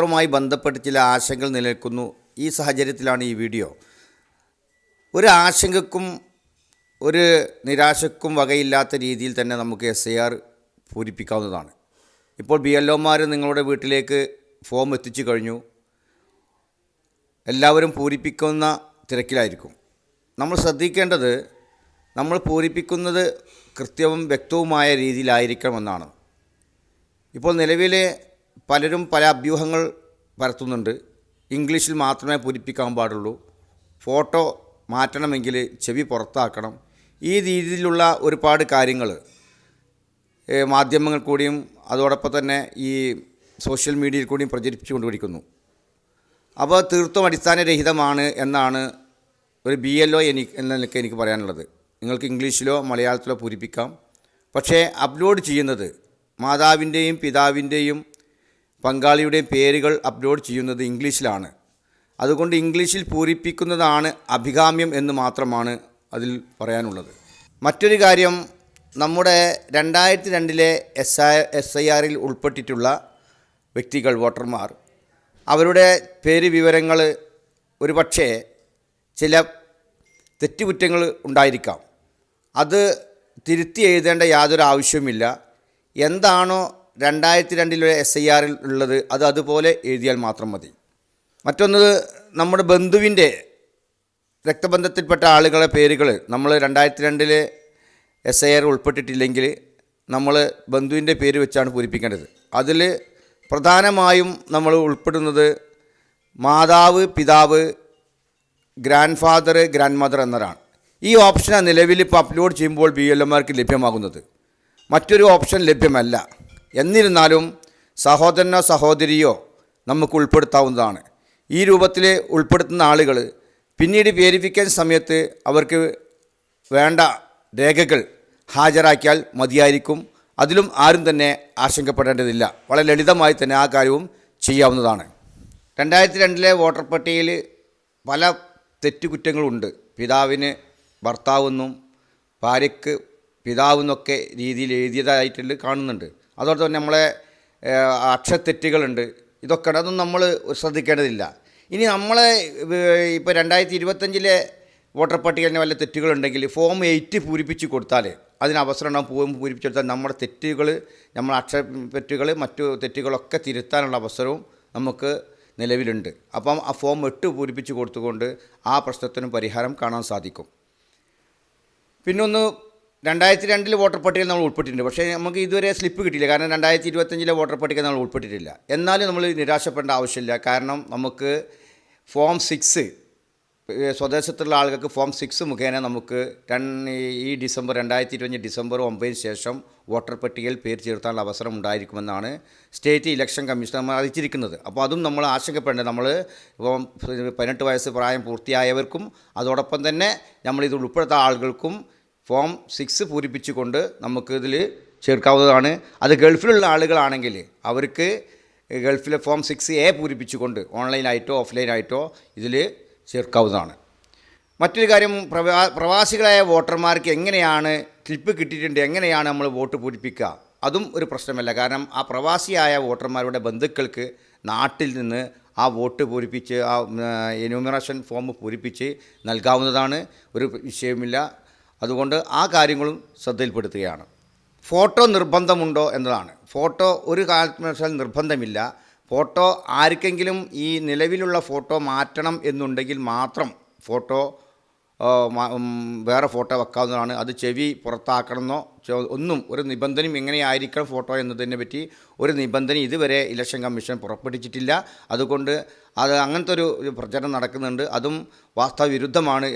റുമായി ബന്ധപ്പെട്ട് ചില ആശങ്കകൾ നിലനിൽക്കുന്നു. ഈ സാഹചര്യത്തിലാണ് ഈ വീഡിയോ. ഒരു ആശങ്കക്കും ഒരു നിരാശക്കും വകയില്ലാത്ത രീതിയിൽ തന്നെ നമുക്ക് SIR പൂരിപ്പിക്കാവുന്നതാണ്. ഇപ്പോൾ BLOമാർ നിങ്ങളുടെ വീട്ടിലേക്ക് ഫോം എത്തിച്ചു കഴിഞ്ഞു. എല്ലാവരും പൂരിപ്പിക്കുന്ന തിരക്കിലായിരിക്കും. നമ്മൾ ശ്രദ്ധിക്കേണ്ടത് നമ്മൾ പൂരിപ്പിക്കുന്നത് കൃത്യവും വ്യക്തവുമായ രീതിയിലായിരിക്കണമെന്നാണ്. ഇപ്പോൾ നിലവിലെ പലരും പല അഭ്യൂഹങ്ങൾ പരത്തുന്നുണ്ട്. ഇംഗ്ലീഷിൽ മാത്രമേ പൂരിപ്പിക്കാൻ പാടുള്ളൂ, ഫോട്ടോ മാറ്റണമെങ്കിൽ ചെവി പുറത്താക്കണം, ഈ രീതിയിലുള്ള ഒരുപാട് കാര്യങ്ങൾ മാധ്യമങ്ങൾ കൂടിയും അതോടൊപ്പം തന്നെ ഈ സോഷ്യൽ മീഡിയയിൽ കൂടിയും പ്രചരിപ്പിച്ചുകൊണ്ടിരിക്കുന്നു. അപ്പോൾ തീർത്തും അടിസ്ഥാനരഹിതമാണ് എന്നാണ് ഒരു BLO എന്ന നിലയ്ക്ക് എനിക്ക് പറയാനുള്ളത്. നിങ്ങൾക്ക് ഇംഗ്ലീഷിലോ മലയാളത്തിലോ പൂരിപ്പിക്കാം, പക്ഷേ അപ്ലോഡ് ചെയ്യുന്നത് മാതാവിൻ്റെയും പിതാവിൻ്റെയും പങ്കാളിയുടെയും പേരുകൾ അപ്ലോഡ് ചെയ്യുന്നത് ഇംഗ്ലീഷിലാണ്. അതുകൊണ്ട് ഇംഗ്ലീഷിൽ പൂരിപ്പിക്കുന്നതാണ് അഭികാമ്യം എന്ന് മാത്രമാണ് അതിൽ പറയാനുള്ളത്. മറ്റൊരു കാര്യം, നമ്മുടെ 2002 SIRൽ ഉൾപ്പെട്ടിട്ടുള്ള വ്യക്തികൾ, വോട്ടർമാർ, അവരുടെ പേര് വിവരങ്ങൾ ഒരുപക്ഷേ ചില തെറ്റുകുറ്റങ്ങൾ ഉണ്ടായിരിക്കാം. അത് തിരുത്തി എഴുതേണ്ട യാതൊരു ആവശ്യവുമില്ല. എന്താണോ 2002 SIRൽ ഉള്ളത് അത് അതുപോലെ എഴുതിയാൽ മാത്രം മതി. മറ്റൊന്ന്, നമ്മുടെ ബന്ധുവിൻ്റെ രക്തബന്ധത്തിൽപ്പെട്ട ആളുകളെ പേരുകൾ നമ്മൾ 2002 SIR ഉൾപ്പെട്ടിട്ടില്ലെങ്കിൽ നമ്മൾ ബന്ധുവിൻ്റെ പേര് വെച്ചാണ് പൂരിപ്പിക്കേണ്ടത്. അതിൽ പ്രധാനമായും നമ്മൾ ഉൾപ്പെടുന്നത് മാതാവ്, പിതാവ്, ഗ്രാൻഡ് ഫാദർ, ഗ്രാൻഡ് മദർ എന്നതാണ്. ഈ ഓപ്ഷനാണ് നിലവിൽ ഇപ്പോൾ അപ്ലോഡ് ചെയ്യുമ്പോൾ BLOമാർക്ക് ലഭ്യമാകുന്നത്. മറ്റൊരു ഓപ്ഷൻ ലഭ്യമല്ല. എന്നിരുന്നാലും സഹോദരനോ സഹോദരിയോ നമുക്ക് ഉൾപ്പെടുത്താവുന്നതാണ്. ഈ രൂപത്തിൽ ഉൾപ്പെടുത്തുന്ന ആളുകൾ പിന്നീട് വേരിഫിക്കേഷൻ സമയത്ത് അവർക്ക് വേണ്ട രേഖകൾ ഹാജരാക്കിയാൽ മതിയായിരിക്കും. അതിലും ആരും തന്നെ ആശങ്കപ്പെടേണ്ടതില്ല. വളരെ ലളിതമായി തന്നെ ആ കാര്യവും ചെയ്യാവുന്നതാണ്. 2002 വോട്ടർ പട്ടികയിൽ പല തെറ്റുകുറ്റങ്ങളുണ്ട്. പിതാവിന് ഭർത്താവെന്നും ഭാര്യയ്ക്ക് പിതാവെന്നൊക്കെ രീതിയിൽ എഴുതിയതായിട്ട് കാണുന്നുണ്ട്. അതുപോലെ തന്നെ നമ്മളെ അക്ഷരത്തെറ്റുകളുണ്ട്. ഇതൊക്കെ അതൊന്നും നമ്മൾ ശ്രദ്ധിക്കേണ്ടതില്ല. ഇനി നമ്മളെ ഇപ്പോൾ 2025 വോട്ടർ പട്ടികയിൽ വല്ല തെറ്റുകളുണ്ടെങ്കിൽ ഫോം 8 പൂരിപ്പിച്ച് കൊടുത്താൽ അതിന് അവസരം ഉണ്ടാകും. ഫോം പൂരിപ്പിച്ച് കൊടുത്താൽ നമ്മുടെ തെറ്റുകൾ, നമ്മുടെ അക്ഷരത്തെറ്റുകൾ, മറ്റു തെറ്റുകളൊക്കെ തിരുത്താനുള്ള അവസരവും നമുക്ക് നിലവിലുണ്ട്. അപ്പം ആ ഫോം 8 പൂരിപ്പിച്ച് കൊടുത്തുകൊണ്ട് ആ പ്രശ്നത്തിനും പരിഹാരം കാണാൻ സാധിക്കും. പിന്നൊന്ന്, 2002 വോട്ടർ പട്ടികയിൽ നമ്മൾ ഉൾപ്പെട്ടിട്ടുണ്ട്. പക്ഷേ നമുക്ക് ഇതുവരെ സ്ലിപ്പ് കിട്ടിയില്ല. കാരണം 2025 വോട്ടർ പട്ടിക നമ്മൾ ഉൾപ്പെട്ടിട്ടില്ല. എന്നാലും നമ്മൾ നിരാശപ്പെടേണ്ട ആവശ്യമില്ല. കാരണം നമുക്ക് ഫോം 6 സ്വദേശത്തുള്ള ആളുകൾക്ക് ഫോം 6 മുഖേന നമുക്ക് ഈ 2025 ഡിസംബർ 9 ശേഷം വോട്ടർ പട്ടികയിൽ പേര് ചേർത്താനുള്ള അവസരം ഉണ്ടായിരിക്കുമെന്നാണ് സ്റ്റേറ്റ് ഇലക്ഷൻ കമ്മീഷൻ നമ്മൾ അറിയിച്ചിരിക്കുന്നത്. അപ്പോൾ അതും നമ്മൾ ആശങ്കപ്പെടേണ്ടത്. നമ്മൾ ഇപ്പം 18 വയസ്സ് പ്രായം പൂർത്തിയായവർക്കും അതോടൊപ്പം തന്നെ നമ്മളിത് ഉൾപ്പെടുത്ത ആളുകൾക്കും ഫോം 6 പൂരിപ്പിച്ചുകൊണ്ട് നമുക്കിതിൽ ചേർക്കാവുന്നതാണ്. അത് ഗൾഫിലുള്ള ആളുകളാണെങ്കിൽ അവർക്ക് ഗൾഫിലെ ഫോം 6A പൂരിപ്പിച്ചുകൊണ്ട് ഓൺലൈനായിട്ടോ ഓഫ്ലൈനായിട്ടോ ഇതിൽ ചേർക്കാവുന്നതാണ്. മറ്റൊരു കാര്യം, പ്രവാസികളായ വോട്ടർമാർക്ക് എങ്ങനെയാണ് ക്ലിപ്പ് കിട്ടിയിട്ടുണ്ട്, എങ്ങനെയാണ് നമ്മൾ വോട്ട് പൂരിപ്പിക്കുക, അതും ഒരു പ്രശ്നമല്ല. കാരണം ആ പ്രവാസിയായ വോട്ടർമാരുടെ ബന്ധുക്കൾക്ക് നാട്ടിൽ നിന്ന് ആ വോട്ട് പൂരിപ്പിച്ച് ആ എന്യൂമറേഷൻ ഫോം പൂരിപ്പിച്ച് നൽകാവുന്നതാണ്. ഒരു വിഷയമില്ല. അതുകൊണ്ട് ആ കാര്യങ്ങളും ശ്രദ്ധയിൽപ്പെടുത്തുകയാണ്. ഫോട്ടോ നിർബന്ധമുണ്ടോ എന്നതാണ്. ഫോട്ടോ ഒരു കാരണവശാൽ നിർബന്ധമില്ല. ഫോട്ടോ ആർക്കെങ്കിലും ഈ നിലവിലുള്ള ഫോട്ടോ മാറ്റണം എന്നുണ്ടെങ്കിൽ മാത്രം ഫോട്ടോ വേറെ ഫോട്ടോ വെക്കാവുന്നതാണ്. അത് ചെവി പുറത്താക്കണമെന്നോ ഒന്നും ഒരു നിബന്ധനയും എങ്ങനെയായിരിക്കണം ഫോട്ടോ എന്നതിനെ പറ്റി ഒരു നിബന്ധന ഇതുവരെ ഇലക്ഷൻ കമ്മീഷൻ പുറപ്പെടുവിച്ചിട്ടില്ല. അതുകൊണ്ട് അങ്ങനത്തെ ഒരു പ്രചരണം നടക്കുന്നുണ്ട്. അതും വാസ്തവ വിരുദ്ധമാണ്.